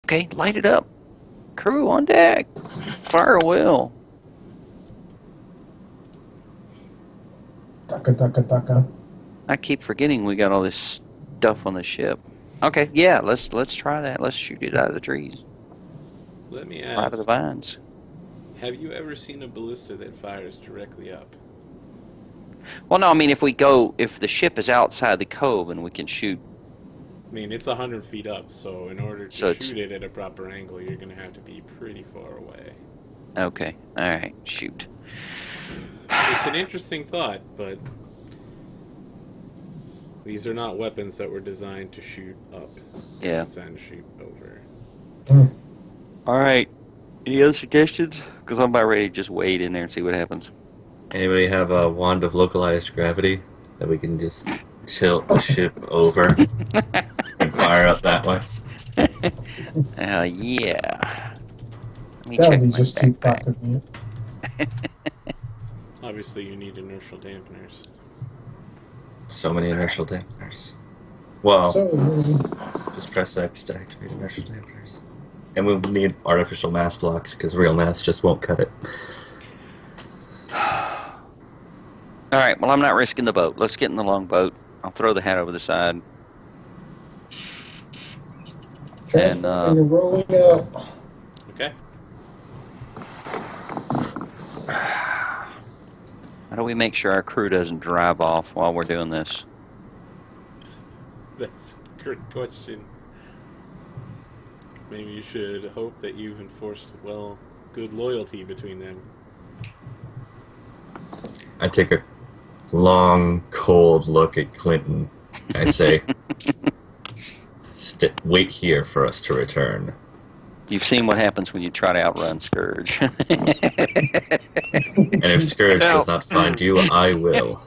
Okay, light it up. Crew on deck. Fire a wheel. Taka, taka, taka. I keep forgetting we got all this stuff on the ship. Okay, yeah, let's try that. Let's shoot it out of the trees. Let me Right out of the ask, vines. have you ever seen a ballista that fires directly up? Well, no, I mean, if the ship is outside the cove and we can shoot. I mean, it's 100 feet up, so in order to shoot it at a proper angle, you're going to have to be pretty far away. Okay, all right, shoot. It's an interesting thought, but these are not weapons that were designed to shoot up. Yeah. They're designed to shoot over. All right. Any other suggestions? Because I'm about ready to just wade in there and see what happens. Anybody have a wand of localized gravity that we can just tilt the ship over and fire up that way? Yeah. Let me That check would be my just too backpack. convenient. Obviously, you need inertial dampeners. So many inertial dampeners. Well, So, just press X to activate inertial dampeners. And we'll need artificial mass blocks because real mass just won't cut it. All right, well, I'm not risking the boat. Let's get in the longboat. I'll throw the hat over the side. And, you're rolling up. Okay. How do we make sure our crew doesn't drive off while we're doing this? That's a good question. Maybe you should hope that you've enforced, well, good loyalty between them. I take a long, cold look at Clinton. I say, wait here for us to return. You've seen what happens when you try to outrun Scourge. And if Scourge does not find you, I will.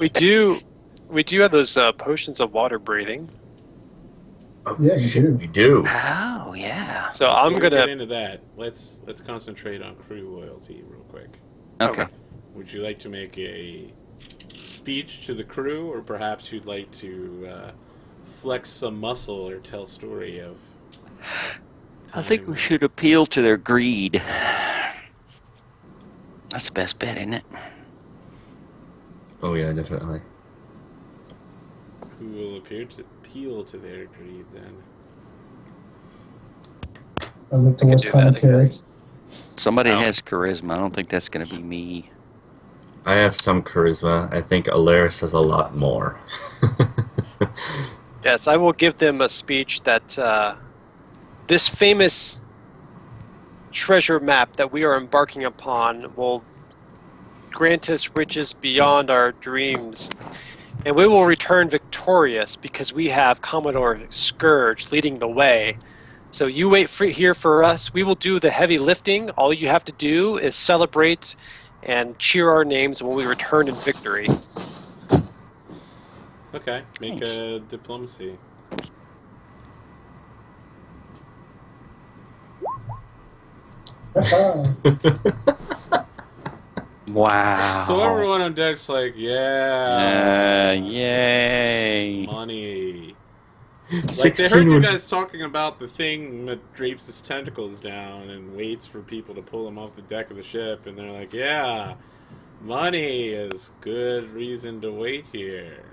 We do have those potions of water breathing. Oh, Yeah, you shit, do. we do. Oh, yeah. So Before I'm we get gonna. into that. Let's concentrate on crew loyalty real quick. Okay. Would you like to make a speech to the crew, or perhaps you'd like to flex some muscle or tell a story of? I think we should appeal to their greed. That's the best bet, isn't it? Oh yeah, definitely. Who will appeal to their greed then? I look I could towards do that, I commentary. guess. Somebody Oh. has charisma. I don't think that's going to be me. I have some charisma. I think Alaris has a lot more. Yes, I will give them a speech that this famous treasure map that we are embarking upon will grant us riches beyond our dreams. And we will return victorious because we have Commodore Scourge leading the way. So you wait here for us. We will do the heavy lifting. All you have to do is celebrate and cheer our names when we return in victory. Okay, make Nice. a diplomacy. Wow. So everyone on deck's like, yeah, Yay. money. Like, they 16 heard you would... guys talking about the thing that drapes its tentacles down and waits for people to pull them off the deck of the ship, and they're like, yeah, money is good reason to wait here.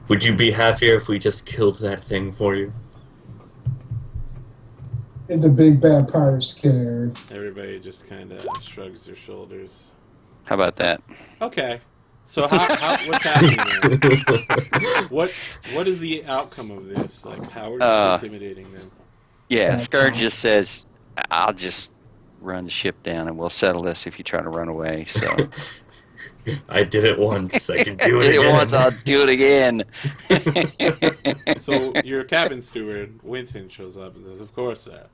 Would you be happier if we just killed that thing for you? And the big bad pirate's scared. Everybody just kind of shrugs their shoulders. How about that? Okay, so how what's happening then? What is the outcome of this? Like, how are you intimidating them? Yeah, Scourge just says, I'll just run the ship down and we'll settle this if you try to run away. So I did it once. I can do it did again. it once, I'll do it again. So your cabin steward, Winton, shows up and says, of course, sir.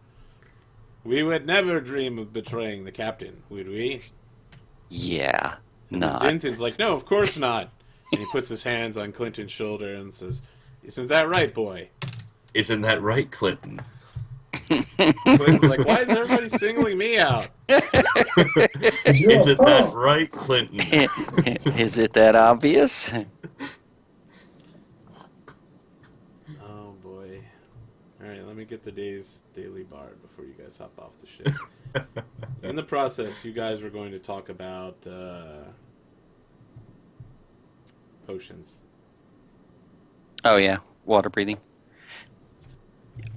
We would never dream of betraying the captain, would we? Yeah, no. Denton's like, no, of course not. And he puts his hands on Clinton's shoulder and says, isn't that right, boy? Isn't that right, Clinton? Clinton's like, why is everybody singling me out? Isn't that right, Clinton? Is it that obvious? Oh boy. Alright, let me get the day's daily bard before you guys hop off the ship. In the process, you guys were going to talk about potions. Oh yeah, water breathing.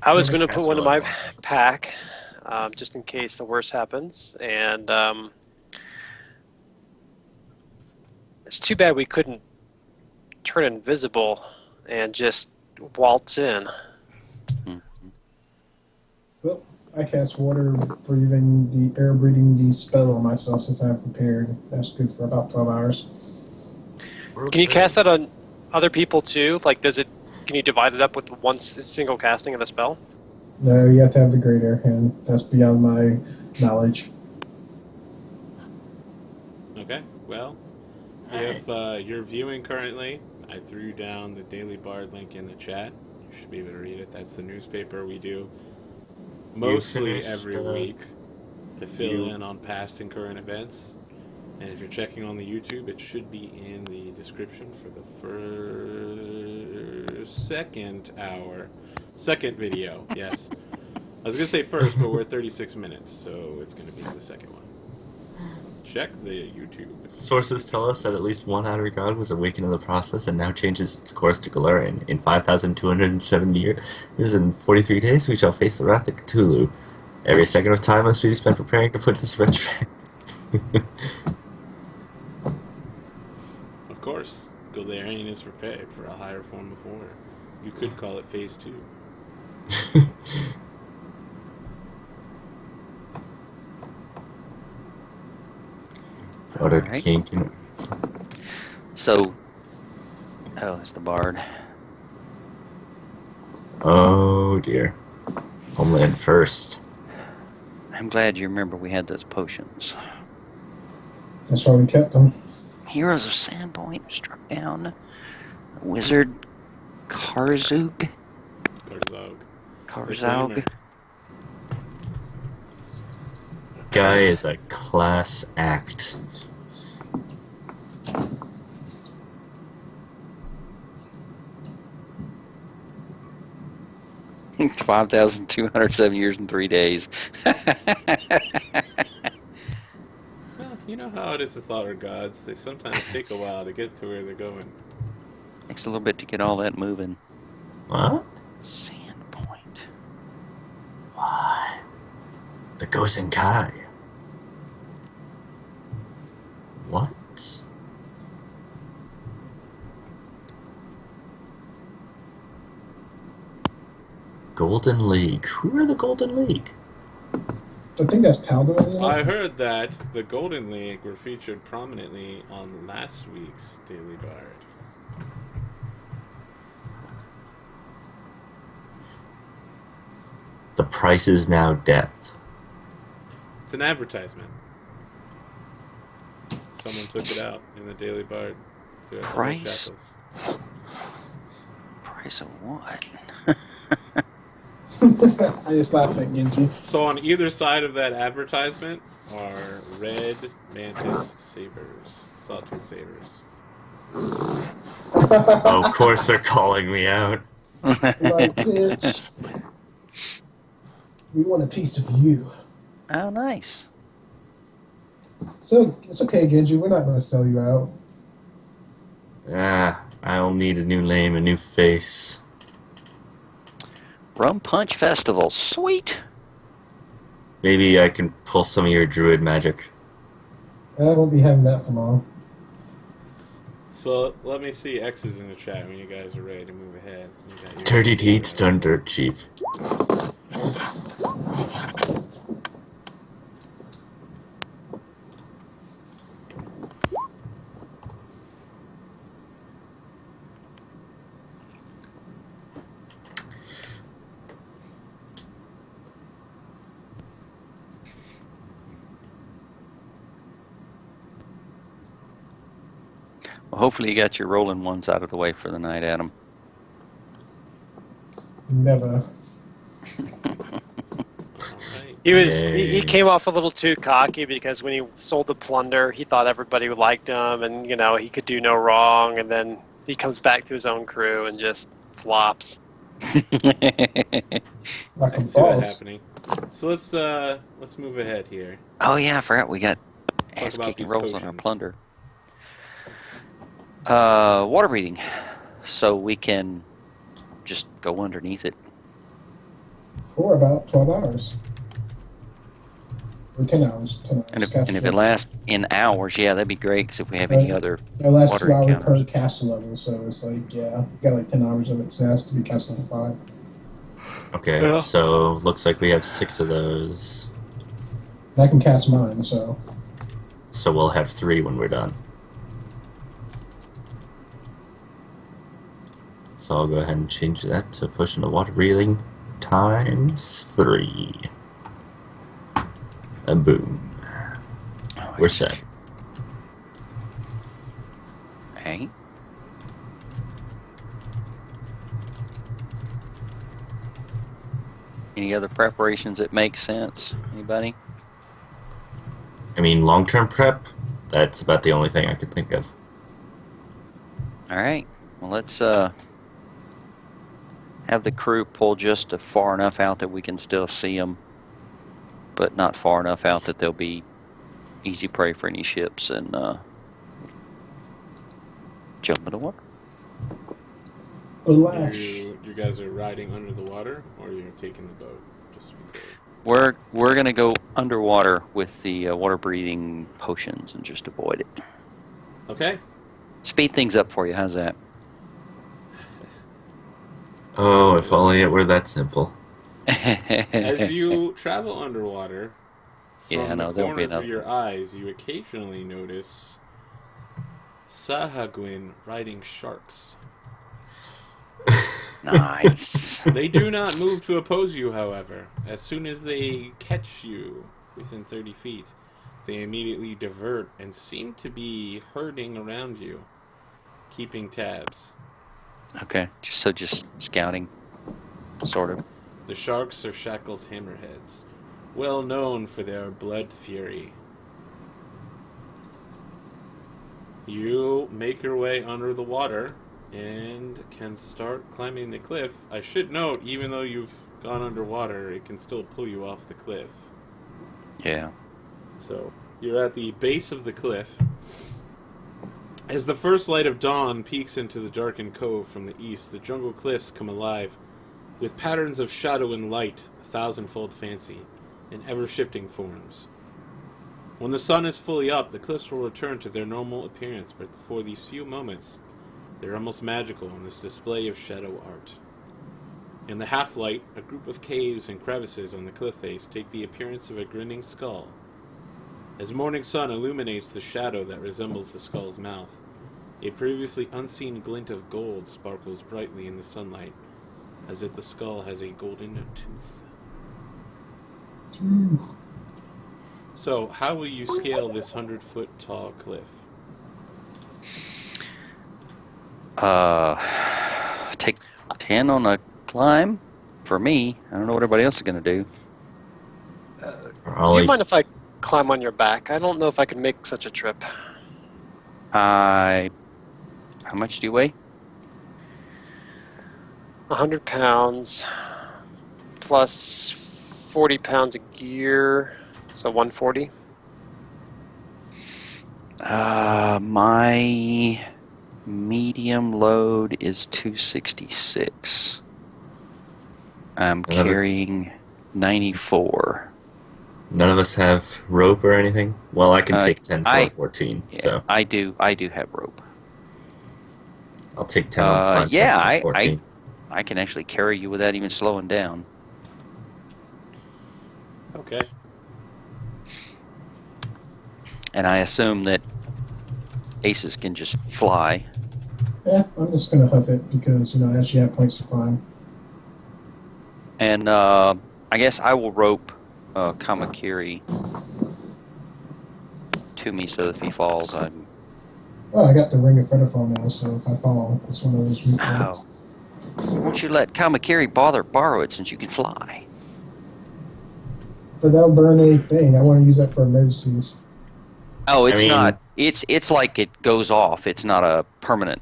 I was Yeah, going to cast put one in really my well. pack, just in case the worst happens. And it's too bad we couldn't turn invisible and just waltz in. Mhm. Well, I cast water breathing, the air breathing the spell on myself since I'm prepared. That's good for about 12 hours. Can you cast that on other people too? Like, can you divide it up with one single casting of the spell? No, you have to have the great air hand. That's beyond my knowledge. Okay, well, if you're viewing currently, I threw down the Daily Bard link in the chat. You should be able to read it. That's the newspaper we do mostly finished, every week to fill you- in on past and current events. And if you're checking on the YouTube, it should be in the description for the second video. Yes, I was gonna say first, but we're at 36 minutes, so it's gonna be the second one. Check the YouTube. Sources tell us that at least one outer god was awakened in the process and now changes its course to Galarian. In 5,270 years and 43 days, we shall face the wrath of Cthulhu. Every second of time must be spent preparing to put this wretch back. Of course, Galarian is prepared for a higher form of war. You could call it Phase 2. What a Alright. kink. So, oh, it's the bard. Oh dear. Homeland first. I'm glad you remember we had those potions. That's why we kept them. Heroes of Sandpoint struck down Wizard Karzug. Karzog. Karzog. Guy is a class act. Reclaimer. 5,207 years and 3 days. Well, you know how it is with Thought gods. They sometimes take a while to get to where they're going. Takes a little bit to get all that moving. What? Sandpoint. Why? The Gosen Kai. What? Golden League. Who are the Golden League? I think that's Tal'Darim. You know? I heard that the Golden League were featured prominently on last week's Daily Bard. The price is now death. It's an advertisement. Someone took it out in the Daily Bard. throughout the whole Price? Shackles. Price of what? I just laugh at Genji. So on either side of that advertisement are red mantis sabers, sawtooth sabers. Oh, of course they're calling me out. Like, bitch, we want a piece of you. Oh, nice. So it's okay, Genji. We're not going to sell you out. Ah, I'll need a new name, a new face. Rum Punch Festival. Sweet. Maybe I can pull some of your druid magic. I won't be having that for long. So let me see X's in the chat when you guys are ready to move ahead. You got your- Dirty deeds done dirt cheap. Well, hopefully you got your rolling ones out of the way for the night, Adam. Never. Alright. He came off a little too cocky because when he sold the plunder, he thought everybody liked him and he could do no wrong, and then he comes back to his own crew and just flops. Like I a can see that boss. happening. So let's move ahead here. Oh yeah, I forgot we got Let's talk ass about kicking these rolls on our potions. plunder. Water breathing, so we can just go underneath it. For about 12 hours. Or 10 hours. 10 hours. And if Cast it level. lasts in hours, yeah, that'd be great. Because if we have any other It lasts water 2 hours encounters. per cast level, so it's like, yeah, got like 10 hours of it, so it has to be cast level 5. Okay, Yeah. so looks like we have 6 of those. And I can cast mine, so. So we'll have 3 when we're done. So I'll go ahead and change that to pushing the water breathing times 3. And boom. Oh, We're set. Hey. Any other preparations that make sense? Anybody? I mean, long-term prep, that's about the only thing I could think of. All right. Well, let's have the crew pull just far enough out that we can still see them, but not far enough out that they'll be easy prey for any ships, and jump in the water. Flash. You guys are riding under the water, or you're taking the boat? Just to be clear. We're gonna go underwater with the water breathing potions and just avoid it. Okay. Speed things up for you. How's that? Oh, if only it were that simple. As you travel underwater, from Yeah, no, the there'll be corners of another your one. eyes, you occasionally notice Sahagwin riding sharks. Nice. They do not move to oppose you, however. As soon as they catch you within 30 feet, they immediately divert and seem to be herding around you, keeping tabs. Okay, just scouting, sort of. The sharks are Shackles hammerheads, well known for their blood fury. You make your way under the water and can start climbing the cliff. I should note, even though you've gone underwater, it can still pull you off the cliff. Yeah. So, you're at the base of the cliff. As the first light of dawn peeks into the darkened cove from the east, the jungle cliffs come alive, with patterns of shadow and light, a thousandfold fancy, in ever-shifting forms. When the sun is fully up, the cliffs will return to their normal appearance, but for these few moments, they're almost magical in this display of shadow art. In the half-light, a group of caves and crevices on the cliff face take the appearance of a grinning skull. As morning sun illuminates the shadow that resembles the skull's mouth, a previously unseen glint of gold sparkles brightly in the sunlight, as if the skull has a golden tooth. So, how will you scale this 100-foot tall cliff? Take 10 on a climb. For me, I don't know what everybody else is gonna do. Do you mind if I climb on your back? I don't know if I can make such a trip. How much do you weigh? 100 pounds plus 40 pounds of gear, so 140. My medium load is 266. I'm carrying 94. None of us have rope or anything? Well, I can take 10 for 14, yeah, so... I do have rope. I'll take 10 on climb, yeah, 10 for 14. I can actually carry you without even slowing down. Okay. And I assume that aces can just fly. Yeah, I'm just gonna huff it because, I actually have points to climb. And I guess I will rope Kamakiri to me so that if he falls, I'm... Well, I got the ring of Fetterfall now, so if I fall, it's one of those weak points. Won't you let Kamakiri borrow it since you can fly? But that'll burn a thing. I want to use that for emergencies. Oh, it's not. It's like it goes off. It's not a permanent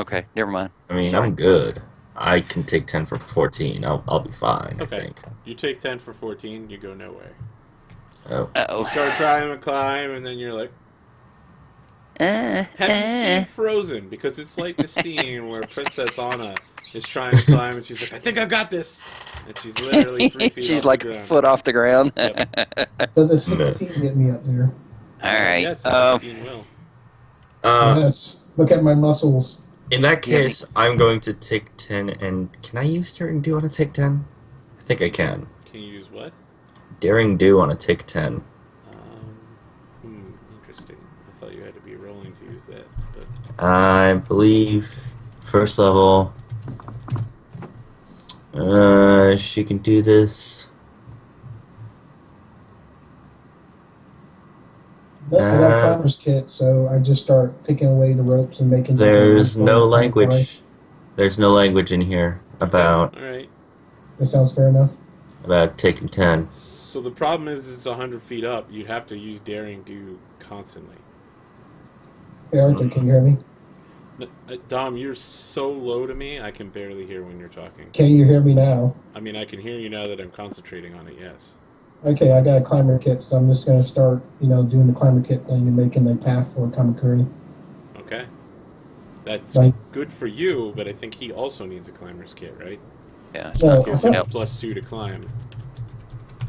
Okay, never mind. I mean, Sorry. I'm good. I can take 10 for 14. I'll be fine, I Okay. think. You take 10 for 14, you go nowhere. Oh. You start trying to climb, and then you're like, have you seen Frozen? Because it's like the scene where Princess Anna is trying to climb, and she's like, I think I've got this. And she's literally 3 feet She's off like the a ground. foot off the ground. Yep. Does a 16 get me up there? All right. Yes, a 16 will. Yes. Look at my muscles. In that Yeah, case, I'm going to take 10, and can I use Daring Do on a take 10? I think I can. Can you use what? Daring Do on a take 10. Interesting. I thought you had to be rolling to use that. But I believe first level. She can do this. But I got a climber's kit, so I just start picking away the ropes and making. There's no language. There's no language in here about. All right. That sounds fair enough. About taking 10. So the problem is it's 100 feet up. You'd have to use Daring Do constantly. Hey Arthur, can you hear me? Dom, you're so low to me, I can barely hear when you're talking. Can you hear me now? I mean, I can hear you now that I'm concentrating on it, yes. Okay, I got a climber kit, so I'm just going to start, doing the climber kit thing and making a path for Kamakuri. Okay. That's good for you, but I think he also needs a climber's kit, right? Yeah. So it gives him a +2 to climb.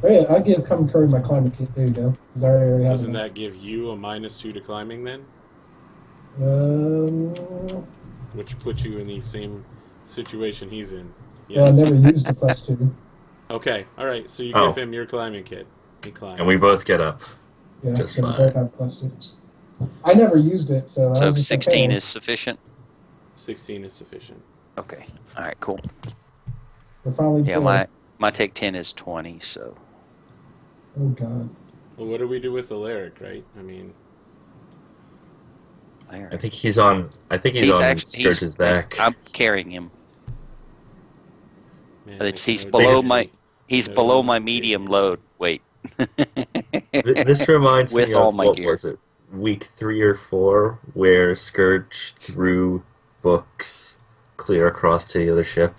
Oh, yeah, I give Kamakuri my climber kit. There you go. Doesn't that give you a -2 to climbing then? Which puts you in the same situation he's in. Yes. Well, I never used the +2. Okay, alright, so you give him your climbing kit. He climbs. And we both get up. Yeah, just so fine. we both have +6. I never used it, so... So 16 is sufficient? 16 is sufficient. Okay, alright, cool. We're finally yeah, my take 10 is 20, so... Oh, God. Well, what do we do with the Lyric, right? I mean... I think he's on Scourge's back. I'm carrying him. Man, But he's below my medium load. Wait. This reminds With me all of my what gear. was it? Week 3 or 4, where Scourge threw books clear across to the other ship.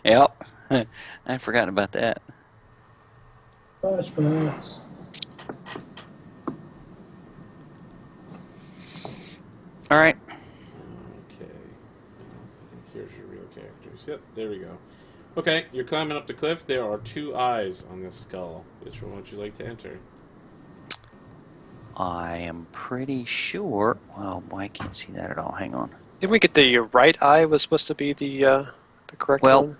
Yep. I'd forgotten about that. Flashbacks. All right. Okay. I think here's your real characters. Yep, there we go. Okay, you're climbing up the cliff. There are 2 eyes on this skull. Which one would you like to enter? I am pretty sure... Well, I can't see that at all. Hang on. Didn't we get the right eye was supposed to be the correct one? Well,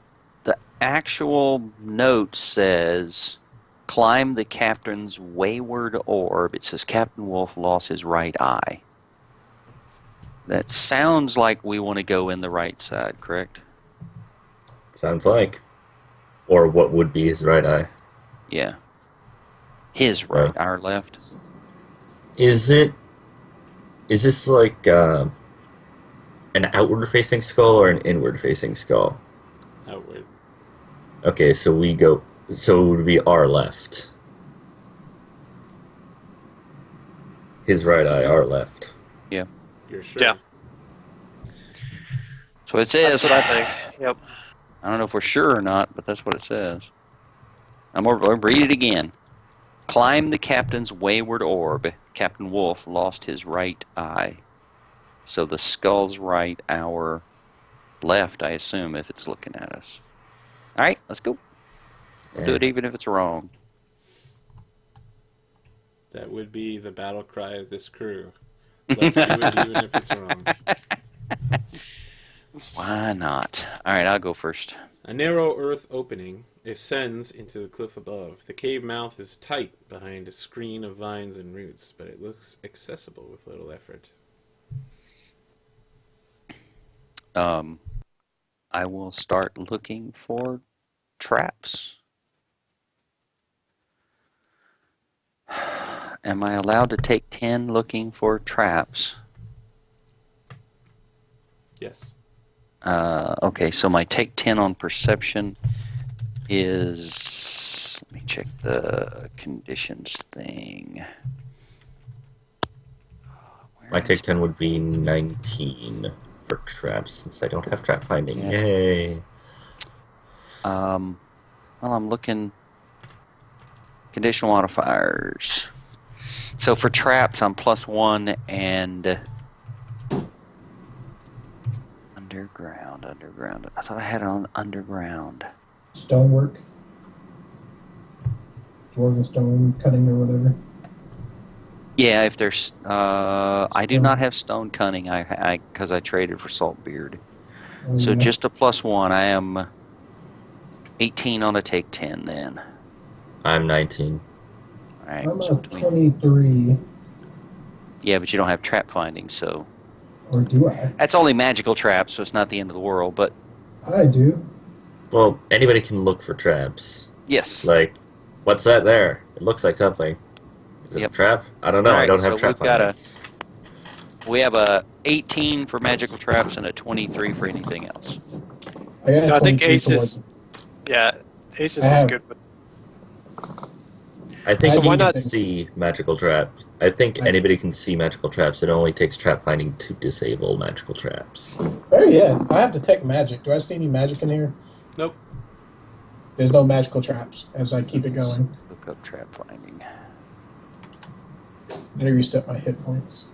the actual note says... Climb the captain's wayward orb. It says Captain Wolf lost his right eye. That sounds like we want to go in the right side, correct? Sounds like. Or what would be his right eye. Yeah. His right, our left. Is this like an outward-facing skull or an inward-facing skull? Outward. Okay, so it would be our left. His right eye, our left. Yeah. You're sure? Yeah. That's what it says. That's what I think. Yep. I don't know if we're sure or not, but that's what it says. I'm going to read it again. Climb the captain's wayward orb. Captain Wolf lost his right eye. So the skull's right, our left, I assume, if it's looking at us. All right, let's go. We'll do it even if it's wrong. That would be the battle cry of this crew. Let's do it even if it's wrong. Why not? All right, I'll go first. A narrow earth opening ascends into the cliff above. The cave mouth is tight behind a screen of vines and roots, but it looks accessible with little effort. I will start looking for traps. Am I allowed to take 10 looking for traps? Yes. Okay, so my take 10 on perception is... Let me check the conditions thing. My take 10 would be 19 for traps, since I don't have trap finding. Yeah. Yay! Well, I'm looking. Conditional modifiers. So for traps, I'm +1 and underground. I thought I had it on underground. Stonework. Dwarven stone cutting or whatever. Yeah, if there's, I do not have stone cunning. Because I traded for saltbeard. Oh, So yeah. just a +1. I am 18 on a take 10 then. I'm 19. All right. I'm So at 23. yeah, but you don't have trap finding, so Or do I? that's only magical traps, so it's not the end of the world. But I do. Well, anybody can look for traps. yes. Like, what's that there? It looks like something. Is it Yep. a trap? I don't know. All I right, don't so have trap we've got finding. We have a 18 for magical traps and a 23 for anything else. I got a I think 23 for Aces. what- Yeah, Aces I is have- good with. I think So you why can not- see magical traps. I think anybody can see magical traps. It only takes trap finding to disable magical traps. Oh yeah, I have to take magic. Do I see any magic in here? Nope. There's no magical traps as I keep it going. Look up trap finding. Let me reset my hit points.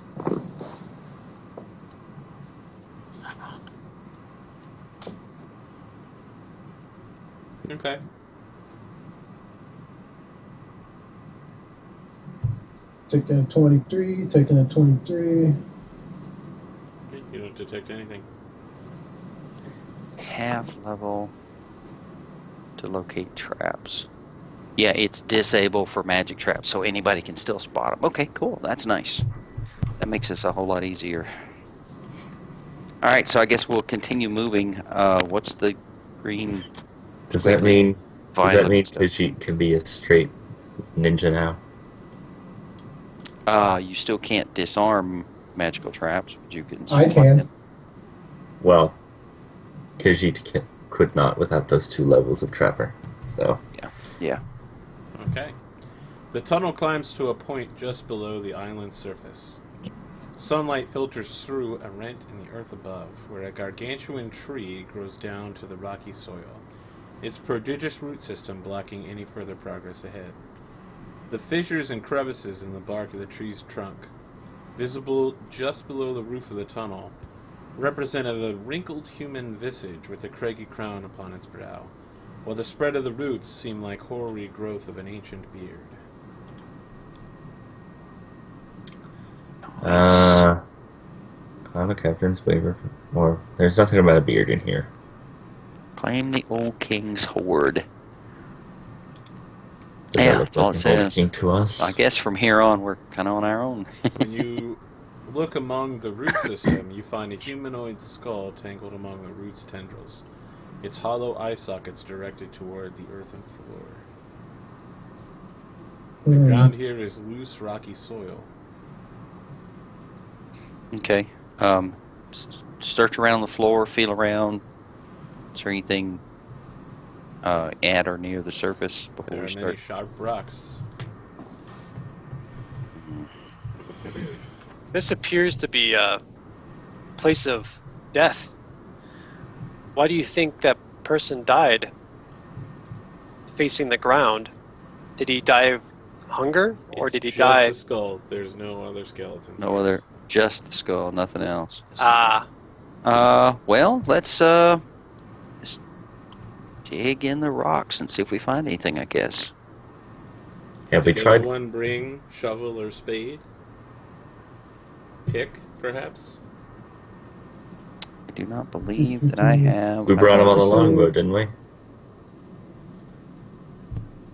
Okay. Taking a 23, taking a 23. You don't detect anything. Half level to locate traps. Yeah, it's disable for magic traps, so anybody can still spot them. Okay, cool. That's nice. That makes this a whole lot easier. All right, so I guess we'll continue moving. What's the green? Does that mean Violet stuff? Pidgey can be a straight ninja now? You still can't disarm magical traps, but you can. I spot can. them. Well, Khajiit could not without those 2 levels of Trapper. So Yeah. Okay. The tunnel climbs to a point just below the island's surface. Sunlight filters through a rent in the earth above, where a gargantuan tree grows down to the rocky soil, its prodigious root system blocking any further progress ahead. The fissures and crevices in the bark of the tree's trunk, visible just below the roof of the tunnel, represented a wrinkled human visage with a craggy crown upon its brow, while the spread of the roots seemed like hoary growth of an ancient beard. Climb a captain's waiver. Or there's nothing about a beard in here. Claim the old king's hoard. Does Yeah, that look that's all like it an old says. king to us? I guess from here on, we're kind of on our own. When you look among the root system, you find a humanoid skull tangled among the root's tendrils, its hollow eye sockets directed toward the earthen floor. The ground here is loose, rocky soil. Okay. Search around the floor, feel around. Is there anything at or near the surface before There we are start? many sharp rocks. This appears to be a place of death. Why do you think that person died facing the ground? Did he die of hunger, or It's did he just die? the skull. There's no other skeleton. No other, just the skull, nothing else. Ah, Well, let's just dig in the rocks and see if we find anything, I guess. Have we Did tried? anyone bring shovel or spade? Pick, perhaps? I do not believe that I have. We brought him on the longboat, didn't we?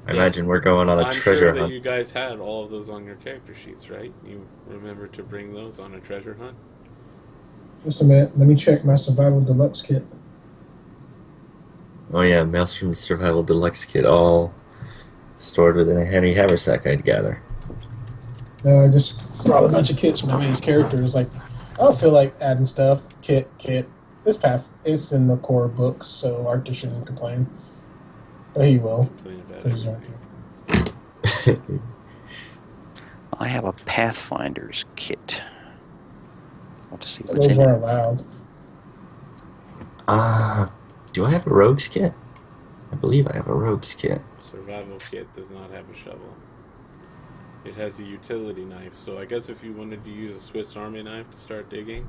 I Yes. imagine we're going on a I'm treasure sure that hunt. you guys had all of those on your character sheets, right? You remember to bring those on a treasure hunt? Just a minute. Let me check my survival deluxe kit. Oh yeah, Maelstrom's Survival Deluxe Kit, all stored within a handy haversack, I'd gather. No, I just brought a bunch of kits from my main characters. Like, I don't feel like adding stuff. Kit. This path is in the core books, so Arctic shouldn't complain. But he will. Complain about But he's it. going to. I have a Pathfinder's kit. Want to see what's Those in weren't it. allowed. Do I have a rogue's kit? I believe I have a rogue's kit. Survival kit does not have a shovel. It has a utility knife, so I guess if you wanted to use a Swiss Army knife to start digging.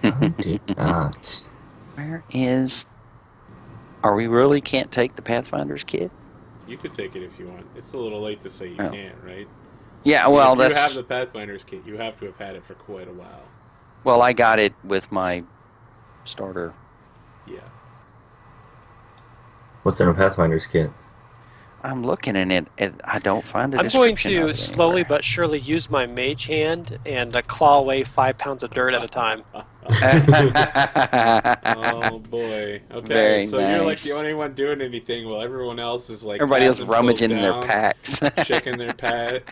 I do not. Where is... Are we really can't take the Pathfinder's kit? You could take it if you want. It's a little late to say you Oh. can't, right? Yeah, I mean, well, if that's... you have the Pathfinder's kit, you have to have had it for quite a while. Well, I got it with my starter. Yeah. What's in a Pathfinder's kit? I'm looking in it, and I don't find a I'm going description of to it slowly anywhere. but surely use my mage hand and claw away 5 pounds of dirt at a time. Oh boy. Okay, Very so you're like nice. the only one doing anything while everyone else is like Everybody else patting rummaging in themselves their down, packs. checking their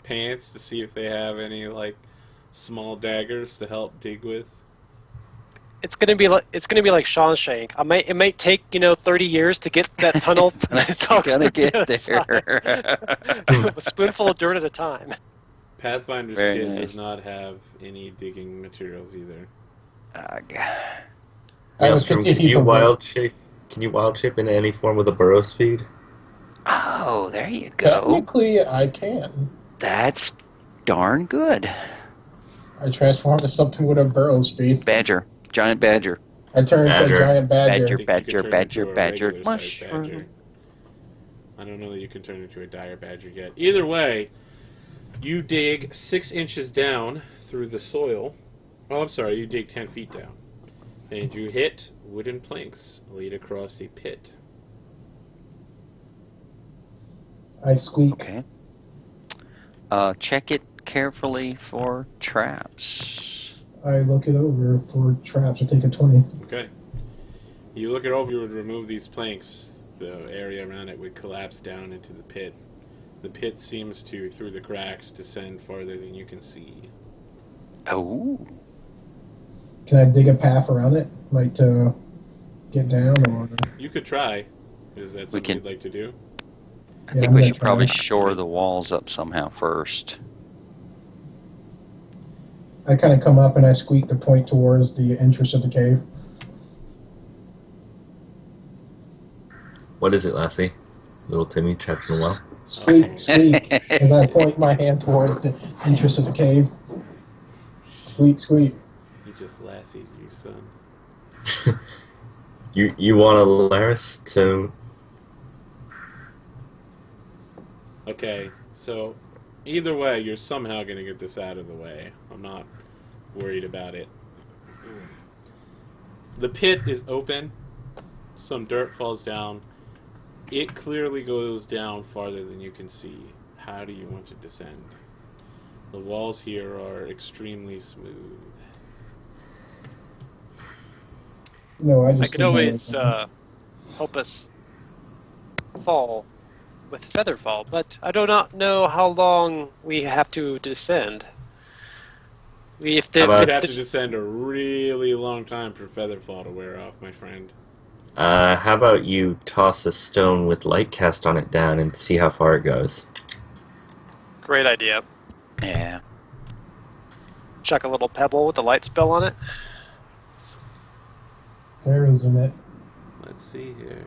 pants to see if they have any like small daggers to help dig with. It's gonna be like Shawshank. It might take 30 years to get that tunnel. I'm gonna get other side. there. With a spoonful of dirt at a time. Pathfinder's Very kit nice. does not have any digging materials either. I have a Maelstrom, 50 can feet you per wild shape? Can you wild shape into any form with a burrow speed? Oh, there you go. Technically, I can. That's darn good. I transform to something with a burrow speed. Badger. Giant badger. I turn into Badger. a giant badger. I think you could turn Badger, into a badger, regular-sized mushroom. badger. I don't know that you can turn into a dire badger yet. Either way, you dig 6 inches down through the soil. Oh, I'm sorry, you dig 10 feet down. And you hit wooden planks lead across the pit. I squeak. Okay. Check it carefully for traps. I look it over for traps. I take a 20. Okay. You look it over, you would remove these planks. The area around it would collapse down into the pit. The pit seems to, through the cracks, descend farther than you can see. Oh. Can I dig a path around it, like to get down, or? You could try. Is that something can- you'd like to do? I Yeah, think I'm we gonna should probably try. shore the walls up somehow first. I kind of come up and I squeak to point towards the entrance of the cave. What is it, Lassie? Little Timmy trapped in a well? Squeak, squeak, as I point my hand towards the entrance of the cave. Squeak, squeak. You just lassied you, son. You want Alaris to... Okay, so either way, you're somehow going to get this out of the way. I'm not worried about it. The pit is open. Some dirt falls down. It clearly goes down farther than you can see. How do you want to descend? The walls here are extremely smooth. No, I just. I could always help us fall with Featherfall, but I do not know how long we have to descend. If How about- You'd have to descend a really long time for Featherfall to wear off, my friend. How about you toss a stone with light cast on it down and see how far it goes? Great idea. Yeah. Chuck a little pebble with a light spell on it. Where isn't it? Let's see here.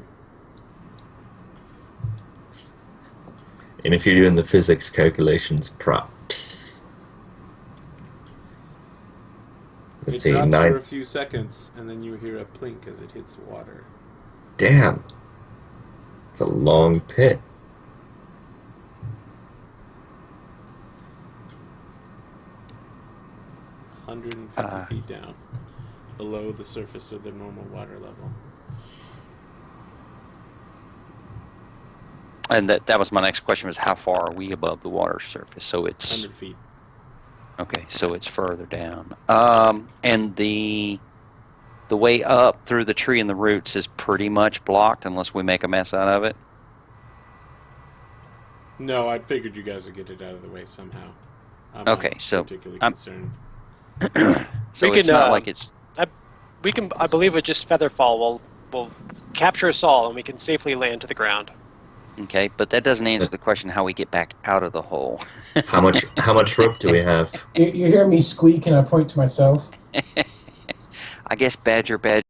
And if you're doing the physics calculations, props. Let's It see, drops 9... for a few seconds, and then you hear a plink as it hits water. Damn. It's a long pit. Uh, 150 feet down, below the surface of the normal water level. And that was my next question, was how far are we above the water surface? So it's 100 feet. okay, so it's further down. And the way up through the tree and the roots is pretty much blocked unless we make a mess out of it. No, I figured you guys would get it out of the way somehow. I'm Okay, not so particularly I'm- concerned. So We it's can, not like it's We can, I believe, with just Featherfall, will capture us all, and we can safely land to the ground. okay, but that doesn't answer the question how we get back out of the hole. How much rope do we have? You hear me squeak and I point to myself. I guess Badger